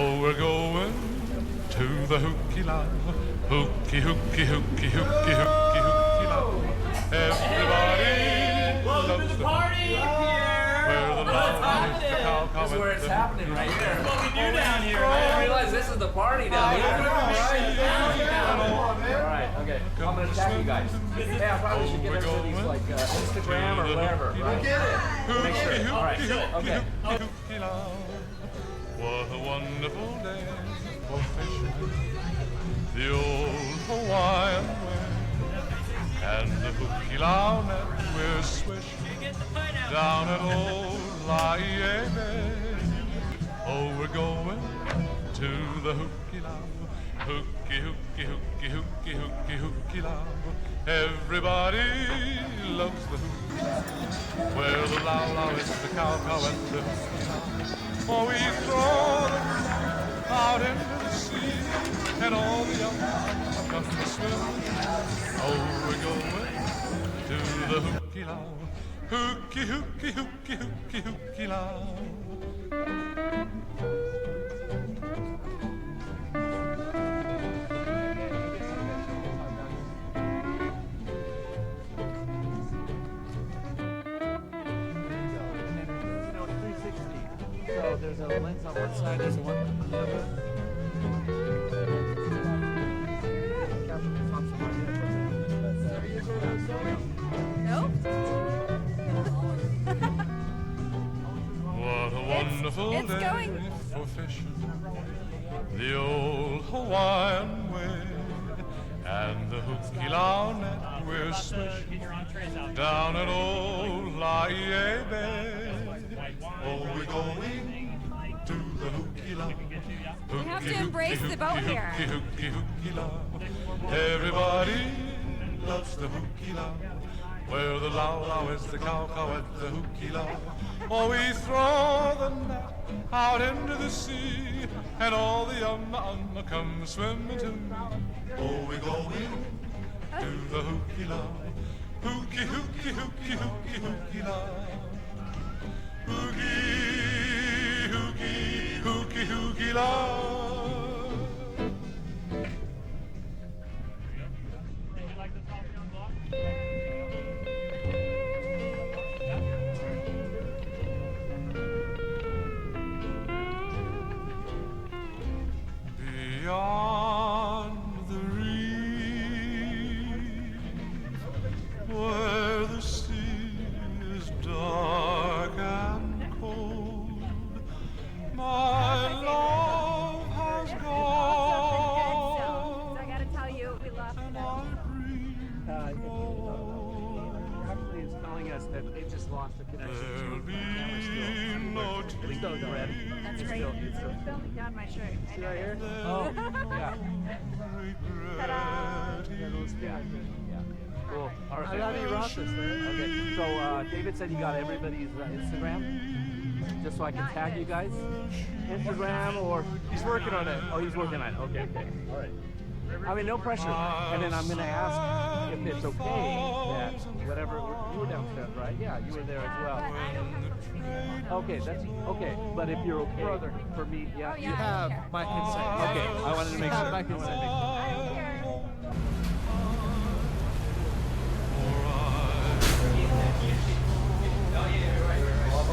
Oh, we're going to the Hukilau. Hooky, hooky, hooky, hooky, hooky, hookilau. Everybody loves the party here. Where the love is the cow. This is where it's happening right here. That's what we do down here. I didn't realize this is the party down here. Alright, okay. I'm gonna tag you guys. Hey, I probably should get everybody's like Instagram or whatever. Right? Get it. Make sure. Alright, okay. What a wonderful day for fishing. The old Hawaiian way. And the Hukilau net we're swishing down at old Laie Bay. Oh, we're going to the Hukilau. Hooky, hooky, hooky, hooky, hooky, Hukilau. Everybody loves the Hukilau. Where the lau is the cow and the Hukilau. Oh, we throw them out into the sea, and all the young come to swim. Oh, we're going to the Hukilau. Hooky, hooky, hooky, hooky, Hukilau. So there's a lens on one side, there's one on the other. Nope. What a wonderful it's day going. for fishing. The old Hawaiian way. And the Hukilau net we're swishing down at old Laie Bay. Oh, we're going to the Hukilau. You have to embrace the boat here. Hooky, Hukilau. Everybody loves the Hukilau. Where the lau is the cow at the Hukilau. Oh, we throw the net out into the sea, and all the umma come swimming to. Oh, we're going to the Hukilau. Hooky, hooky, hooky, hooky, Hukilau. Hooky, hooky, hooky, Hukilau. Beyond the reef, where the sea is dark and cold, my love has gone, I gotta tell you, we love and them. I breathe cold. Actually, it's telling us that they just lost the connection. There'll be no It's still red. That's great. It's filming down my shirt. I See know right here? this. Oh, yeah. regret. Yeah. Cool. All right. I love you, Ross. Okay. So David said you got everybody's Instagram, just so I can tag you guys. Instagram or He's working on it. oh, he's working on it. Okay. All right. I mean, no pressure. And then I'm gonna ask if it's okay that whatever you were downstairs, right? Yeah, you were there as well. But I don't have social media. Okay, that's okay. But if you're okay for me, yeah. Oh, yeah, You I have. don't care. My consent. Okay, I wanted to make sure. My consent. I don't care.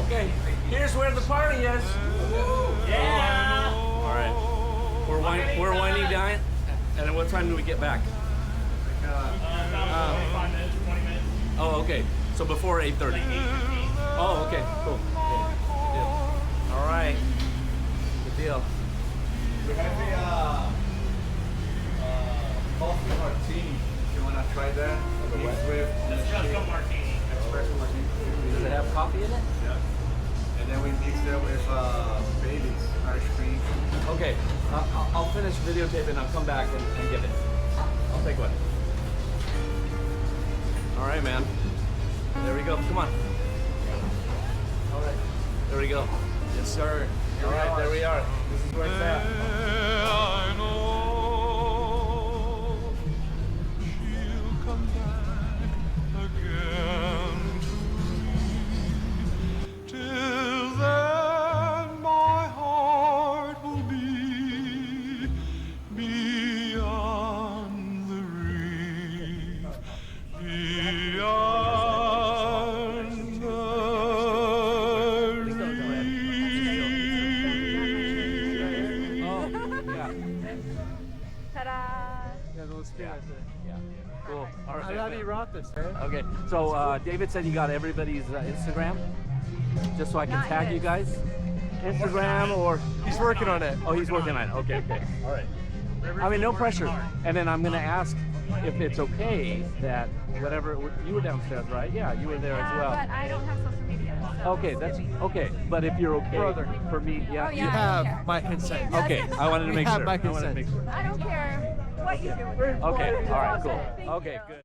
Okay, here's where the party is. Yeah. All right, we're winding down. And then what time do we get back? About 45 minutes, 20 minutes. Oh, okay. So before 8:30. Oh, okay. Cool. Good deal. All right. Good deal. We have the coffee martini. You wanna try that? Mixed with Let's go martini. espresso martini. Does it have coffee in it? Yeah. And then we mix that with Bailey's ice cream. Okay. I'll finish videotaping. I'll come back and get it. I'll take one. All right, man. There we go. Come on. All right. There we go. Yes, sir. All right. There we are. This is where it's at. I know she'll come back again to me. Till then, my heart will be Ta-da! Yeah, let's do Yeah. it. Yeah. Cool. All right. Alavi Rothis, man. Okay. So David said you got everybody's Instagram, just so I can Not tag you his. guys. Instagram or He's working on it. oh, he's working on it. Okay. Okay. All right. I mean, no pressure. And then I'm gonna ask if it's okay that whatever you were downstairs, right? Yeah, you were there as But well. I don't have social media. So Okay, that's okay. But if you're okay Brother. for me, yeah. Oh, You yeah. I don't have care. my consent. Okay, I wanted to We make have sure. my I wanted to consent. make sure. I don't care what you do. Okay. All right. Cool. Thank Okay. you. Good.